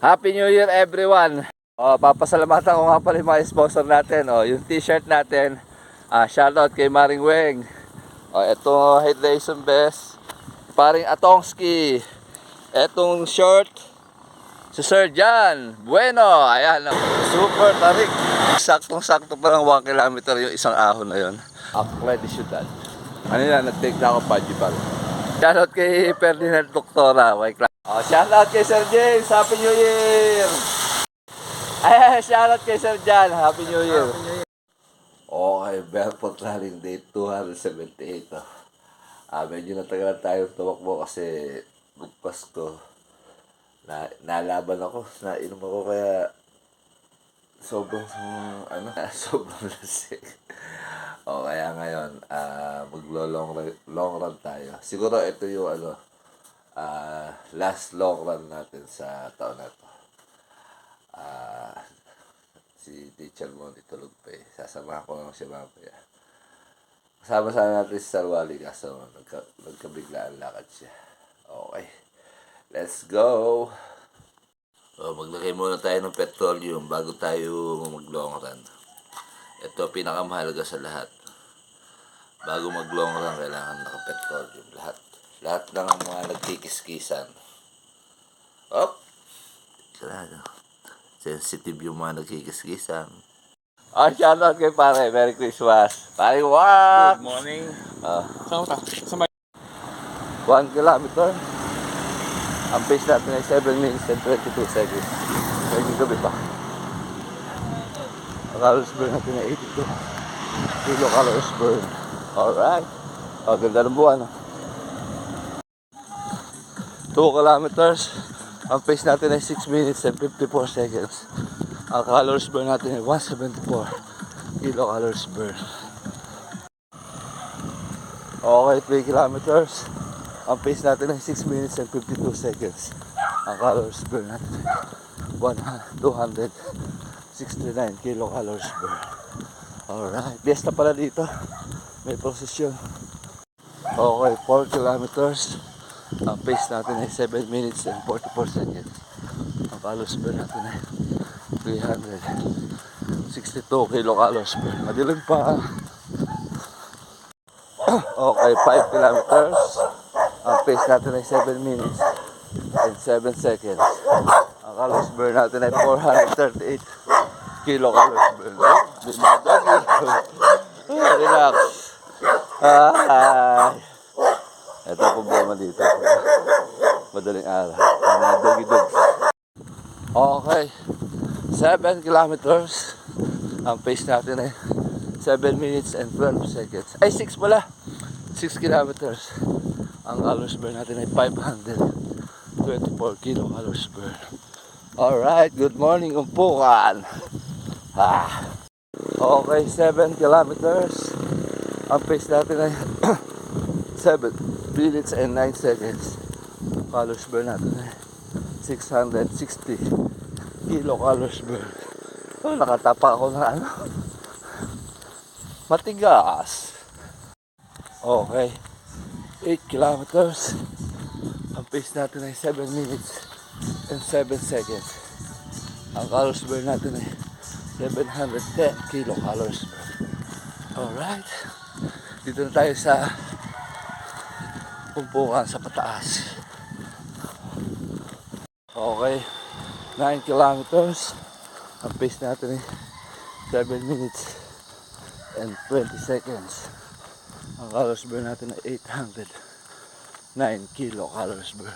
Happy New Year everyone! Papasalamatan ko nga pala yung mga sponsor natin. Yung t-shirt natin, shoutout kay Maring Weng. Ito hydration vest, paring Atongski. Etong short, si Sir Jan Bueno. Ayan, super tarik. Saktong-sakto pa lang 1 kilometer yung isang ahon na yun. Akla de Ciudad. Ano yan, nag-take na ako Pajibal. Shoutout kay Ferdinand Doctora. Shoutout kay Sir James, Happy New Year! Shoutout kay Sir Jan, Happy New Year! Okay, Barefoot Running Day 278. Medyo natagalan tayo tumakbo kasi bugpas ko. Nalaban ako, nainom ako kaya sobrang sobrang lasing. Kaya ngayon, long run tayo. Siguro ito yung last long run natin sa taon na to. Si teacher mo itulog pa eh. Sasamahan ko lang siya mamaya. Kasama sana natin si Sarwali kaso nagkabiglaan lakad siya. Okay. Let's go! Maglagay muna tayo ng petroleum bago tayo mag-long run. Ito pinakamahalaga sa lahat. Bago mag-long run, kailangan naka-petroleum. Lahat ng mga nagkikiskisan. Sensitive yung mga nagkikiskisan. Shoutout kay pare. Merry Christmas. Pare, Good morning. Saan ka? Saan ba? 1 kilometer. Ang pace natin ay 7 minutes and 22 seconds. Medyo gabi pa. Ang calories burn natin ay 82 kilocalories burn. Alright. Ganda ng buwan. 2 kilometers. Ang pace natin ay 6 minutes and 54 seconds. Ang calories burn natin ay 174 kilocalories burn. Okay, 3 kilometers. Ang pace natin ay 6 minutes and 52 seconds. Ang calories burn natin ay 269 kilocalories burn. Alright, fiesta pala dito. May prosesyon. Okay, 4 kilometers. Ang pace natin ay 7 minutes and 44 seconds. Ang calories burn natin ay 362 kilocalories burn. Madilim pa. Okay, 5 kilometers. Ang pace natin ay 7 minutes and 7 seconds. Ang calories burn natin ay 438 kilocalories burn. Relax. Ito ang problema dito. Madaling araw. Mga dogi-dogs. Okay. 7 kilometers. Ang pace natin ay 7 minutes and 12 seconds. Ay, 6 pala. 6 kilometers. Ang calories burn natin ay 524 kilocalories burn. Alright, good morning, umpukan. Okay, 7 kilometers. Ang pace natin ay 7 minutes and 9 seconds. Calories burn natin ay 660 kilocalories burn. Nakatapa ako na matigas. Okay, 8 kilometers. Ang pace natin ay 7 minutes and 7 seconds. Ang calories burn natin ay 710 kilocalories burn. Alright, dito na tayo sa pumpukan sa pataas. Okay, 9 kilometers. Ang pace natin ay 7 minutes and 20 seconds. Ang calories burn natin ay 809 kilocalories burn.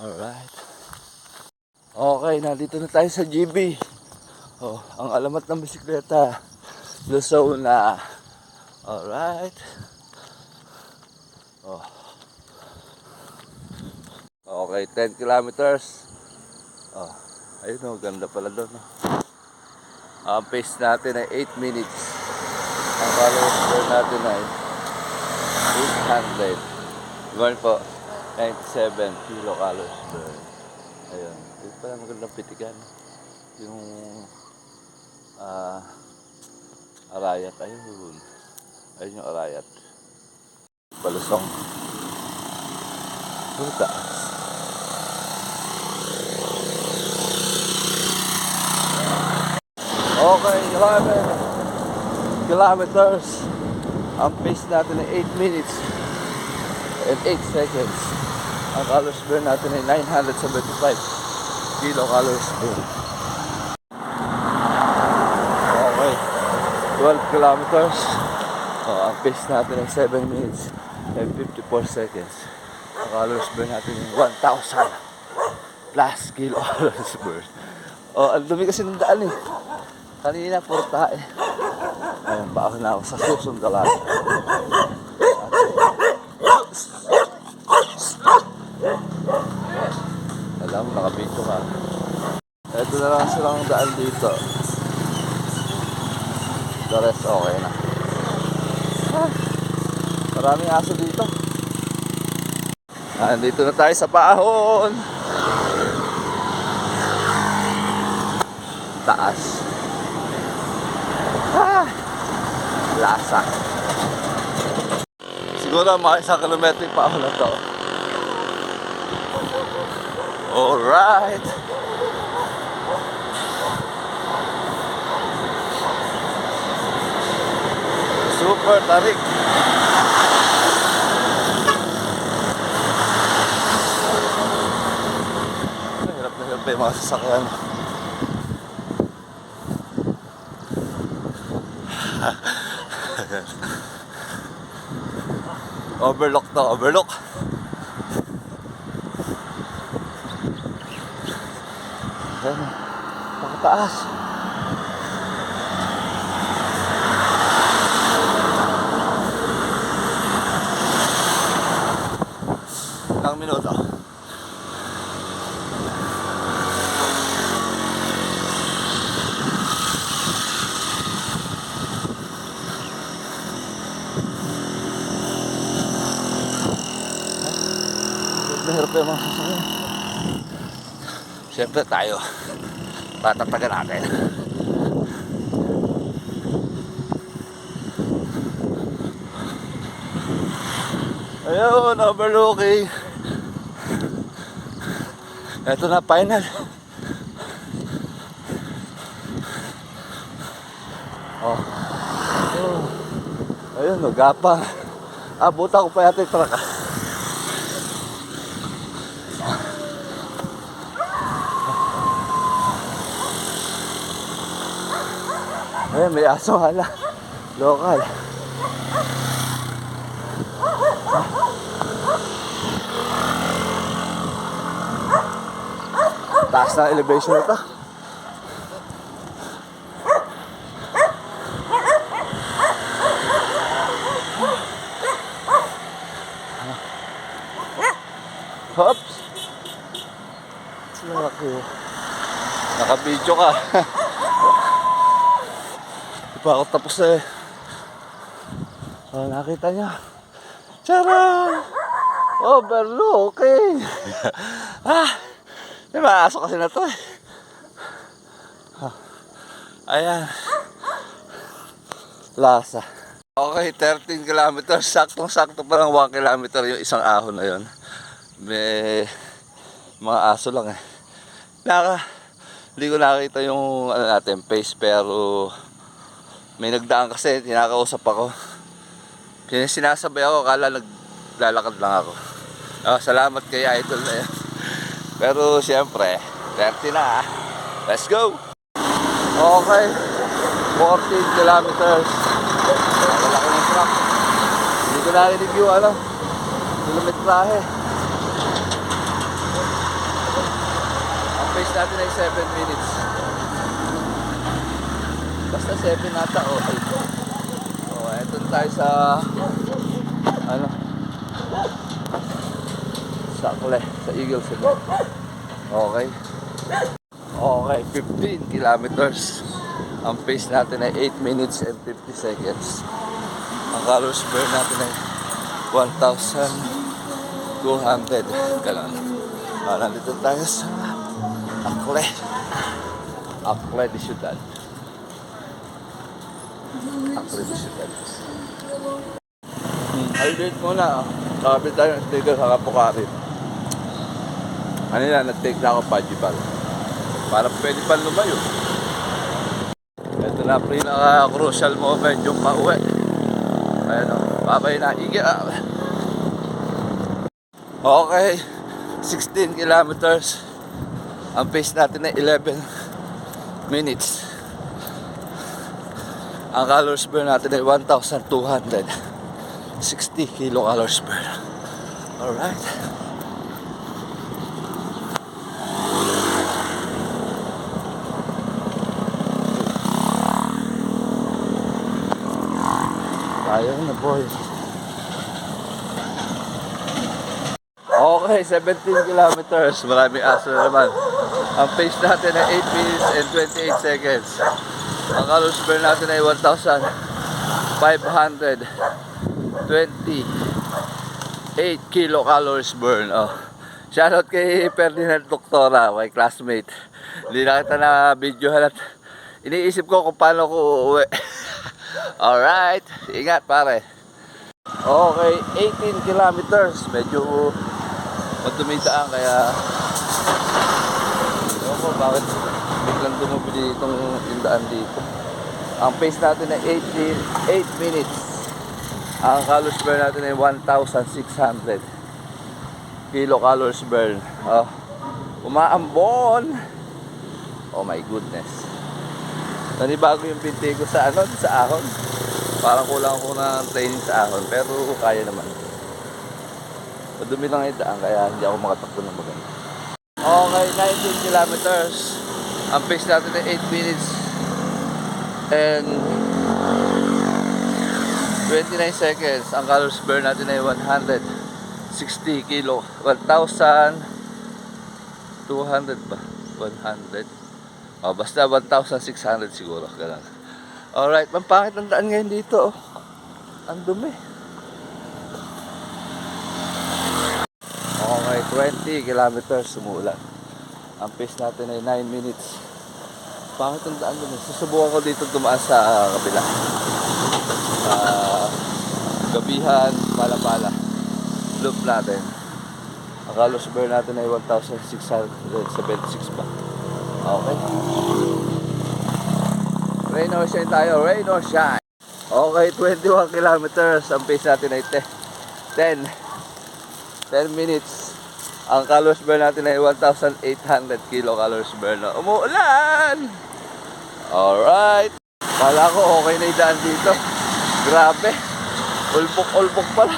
Alright. Okay, nandito na tayo sa GB. Ang alamat ng bisikleta, Luzon na. Alright. Okay, 10 kilometers. Ayun, ganda pala doon. Ang pace natin ay 8 minutes. Ang calories burn natin ay 800. Gawin po, 97 kilocalories burn. Ayun, ito pala magandang pitigan. Yung Arayat, ayun. Ayun yung Arayat. Palusong. Taas. kilometers. Ang pace natin ay 8 minutes and 8 seconds. Ang calories burn natin ay 975 kilocalories burn. Okay. 12 kilometers. Ang pace natin ay 7 minutes and 54 seconds. Ang calories burn natin ay 1,000 plus kilocalories burn. Ang dumi kasi ng daan eh. Kanina puro tae. Ayun, baka na ako sa susundalan. Alam mo, nakabito ka. Ito na lang silang daan dito. The rest okay na. Maraming aso dito. Nandito na tayo sa paahon. Taas. Lasa. Siguro mga 1 kilometro yung paahon na to. Alright. Super tarik. Hirap na hirap pa yung mga sasakyan. Overlook to, overlook. Ayan, pakataas. Ilang minuto. Mahirap yung mga sasakyan. Siyempre tayo, patatagan natin. Ayun, overlooking. Ito na, final. Ayun, nagapang. Buta ko pa yata yung truck. Ayun, may aso hala. Local. Taas na elevation ito. Hops. Laki. Naka-video ka. Di pa ako tapos eh. Nakita niya. Tcharam! Overlooking! May mga aso kasi na to eh. Ayan. Lasa. Okay, 13 kilometers. Saktong-sakto pa lang 1 kilometer yung isang ahon na yun. May mga aso lang eh. Hindi ko nakita yung natin, pace, pero may nagdaan kasi, tinakausap ako. Sinasabay ako, akala naglalakad lang ako. Salamat kay Idol na yan. Pero siyempre, 30 na. Let's go! Okay, 14 kilometers. Nakalaki ng truck. Hindi ko narinig yung kilometrahe. Ang pace natin ay 7 minutes. Basta 7 nata o 8. Eto tayo sa Sakle, sa Eagle Cebu. Okay. Okay, 15 kilometers. Ang pace natin ay 8 minutes and 50 seconds. Ang calories burn natin ay 1,200. Ganun. Nandito tayo sa Akle. Akle de Ciudad. Akle de Ciudad. Highlight muna. Kakapit tayo ng sticker sa Kapukari. Kanina, nag-take na ako Pajibal. Para pwede pa lumayo. Ito na pinaka-crucial moment yung pauwi. Ayan o, babay na iga. Okay, 16 kilometers. Ang pace natin ay 11 minutes. Ang calories burn natin ay 1,260 kilocalories burn. Alright. Ayaw na boy. Okay, 17 kilometers. Maraming aso na naman. Ang pace natin ay 8 minutes and 28 seconds. Ang calories burn natin ay 1,528 kilocalories burn. Oh. Shoutout kay Ferdinand Doctora, my classmate. Hindi na kita na videohan at iniisip ko kung paano ko uuwi. Alright, ingat pare. Okay, 18 kilometers. Medyo magdumitaan kaya ewan ko bakit biglang dumubili itong tindaan dito. Ang pace natin ay 8 minutes. Ang calories burn natin ay 1,600 kilocalories burn. Oh, umaambon. Oh my goodness. Nanibago yung binti ko sa ahon. Parang kulang ako ng training sa ahon, pero kaya naman. Madumi lang yung daan, kaya hindi ako makatakbo ng maganda. Okay, 19 kilometers. Ang pace natin ay 8 minutes and 29 seconds. Ang calories burn natin ay 160 kilo. 1,200 ba? 100. Oh, basta 1,600 siguro. Ganun. Alright, pampangit ang daan ngayon dito. Oh. Ang dumi. Okay, 20 kilometers sumulan. Ang pace natin ay 9 minutes. Pangit ang daan dumi. Susubukan ko dito dumaan sa kabila. Gabihan, Pala-Pala. Loop natin. Ang calories burn natin ay 1,676 pa. Okay. Rain or shine tayo. Rain or shine. Okay, 21 kilometers. Ang pace natin ay 10 minutes. Ang calories burn natin ay 1,800 kilocalories burn. Umuulan! Alright. Kala ko okay na yung daan dito. Grabe. Ulbok-ulbok pala.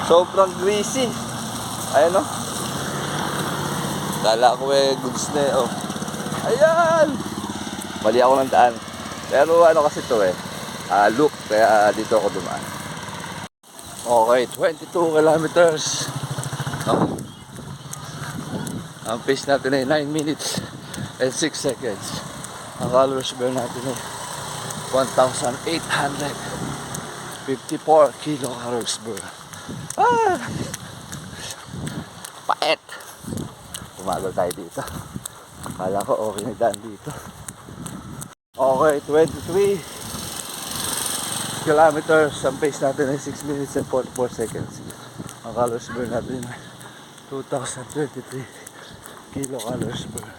Sobrang greasy. Ayan o. Kala ko goods na oh. Ayan! Mali ako ng daan. Pero ano kasi to loop. Kaya dito ako dumaan. Okay, 22 kilometers. Oh. Ang pace natin ay 9 minutes and 6 seconds. Ang calories burn natin ay 1,854 kilocalories burn. Ah! Paet! Tumagal tayo dito. Kala ko okay na daan dito. Okay, 23 kilometers. Ang pace natin ay 6 minutes and 44 seconds. Ang calories burn natin ay 2,023 kilocalories burn.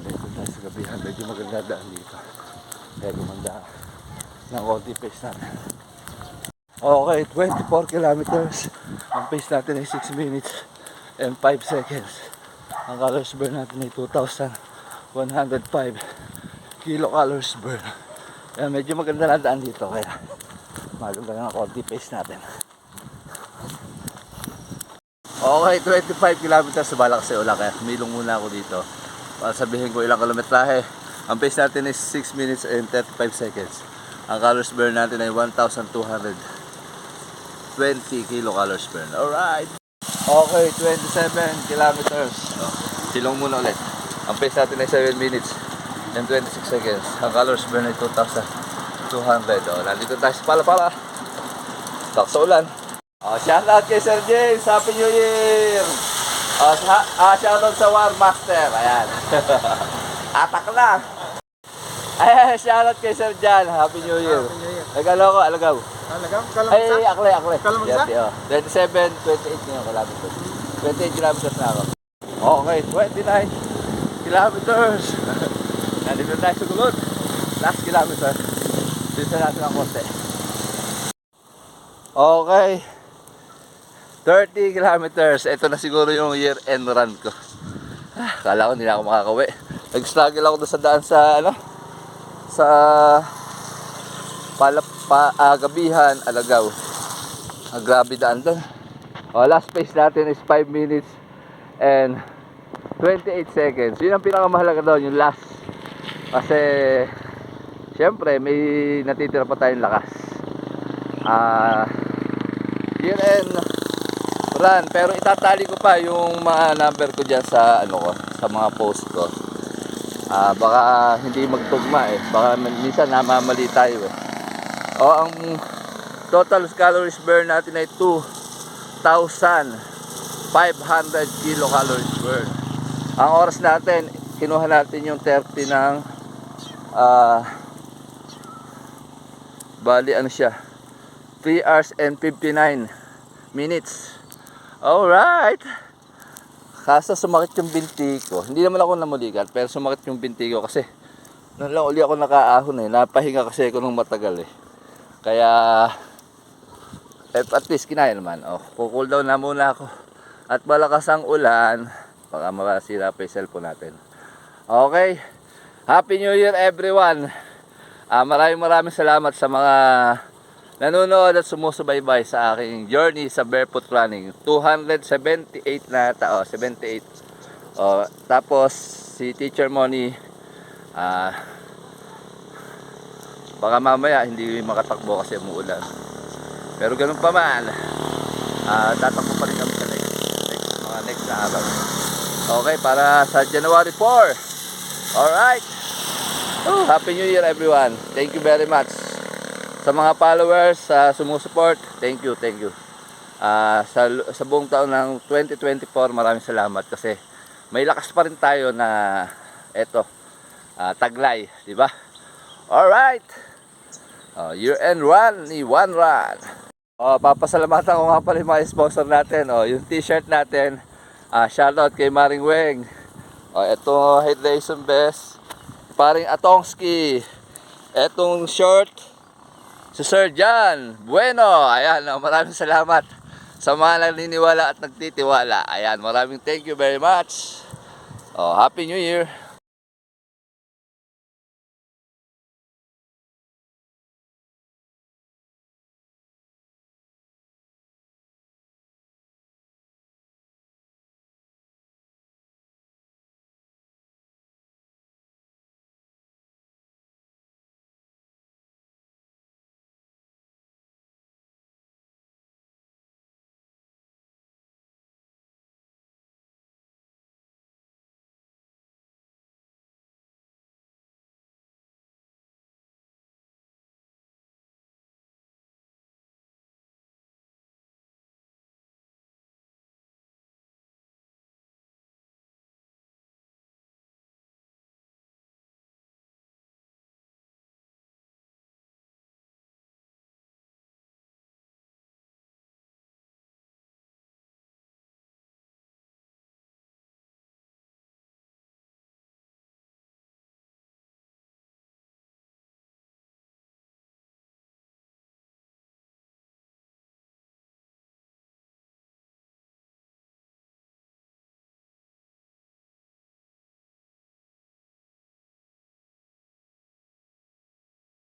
Dito tayo sa gabihan. Medyo maganda daan dito. Kaya gumanda ng konti pace natin. Okay, 24 kilometers. Ang pace natin ay 6 minutes and 5 seconds. Ang calories burn natin ay 2,105 kilocalories burn. Kaya medyo maganda na daan dito. Kaya maganda ng konti pace natin. Okay, 25 kilometers. Subala kasi ulan. Kaya humilong muna ako dito para sabihin ko ilang kilometrahe. Ang pace natin is 6 minutes and 35 seconds. Ang calories burn natin ay 1,220 kilocalories burn. Alright. Okay, 27 kilometers. Silong muna ulit. Ang pace natin ay 7 minutes and 26 seconds. Ang calories burn ay 2,200. Nandito tayo sa Pala-Pala. Bak sa ulan. Shout out kay Sir James. Happy New Year. Shout out sa War Master. Ayan. Atak na. Ayan, shout out kay Sir Jan. Happy New Year. Nagalaw ko, alagaw. Alagaw? Ay, akle. Kalamagsa? 27, 28 ngayon kilometers. 28 kilometers na ako. Okay, 29 kilometers. Nandito tayo sa gulod. last kilometer. Bisa natin ang konti. Okay. 30 kilometers. Ito na siguro yung year-end run ko. Kala ko hindi na ako makakauwi. Nag-struggle ako doon sa daan sa sa Gabihan, Alagaw. Grabe daan doon. Last pace natin is 5 minutes and 28 seconds. Yun ang pinakamahalaga doon, yung last. Kasi syempre may natitira pa tayong lakas. Year-end run, pero itatali ko pa yung mga number ko dyan sa sa mga post ko. Baka hindi magtugma baka minsan namamali tayo ang total calories burn natin ay 2,500 kilocalories burn. Ang oras natin, kinuha natin yung 30 ng bali ano siya, 3 hours and 59 minutes. Alright. Kaso sumakit yung binti ko. Hindi naman ako namulikat, pero sumakit yung binti ko kasi noon lang uli ako nakaahon Napahinga kasi ako nung matagal Kaya at least kinaya naman. Cool down na muna ako. At malakas ang ulan, baka masira pa yung cellphone natin. Okay. Happy New Year everyone. Maraming salamat sa mga nanonood at sumusubaybay sa aking journey sa barefoot running. 278 na tao, 78. Tapos si Teacher Moni, baka mamaya hindi makatakbo kasi umuulan. Pero ganun pa man, tatakbo pa rin kami sa next na araw. Okay, para sa January 4. Alright. Happy New Year everyone. Thank you very much. Sa mga followers, sumusuport, thank you. Sa buong taon ng 2024, maraming salamat kasi may lakas pa rin tayo na taglay, di ba? Alright. Year-end run ni One Run. Papasalamatan ko nga pala yung mga sponsor natin. Yung t-shirt natin, shoutout kay Maring Weng. Ito hydration vest, paring Atongski. Etong short, si Sir John Bueno. Ayan, maraming salamat sa mga naniniwala at nagtitiwala. Ayan, maraming thank you very much. Happy New Year.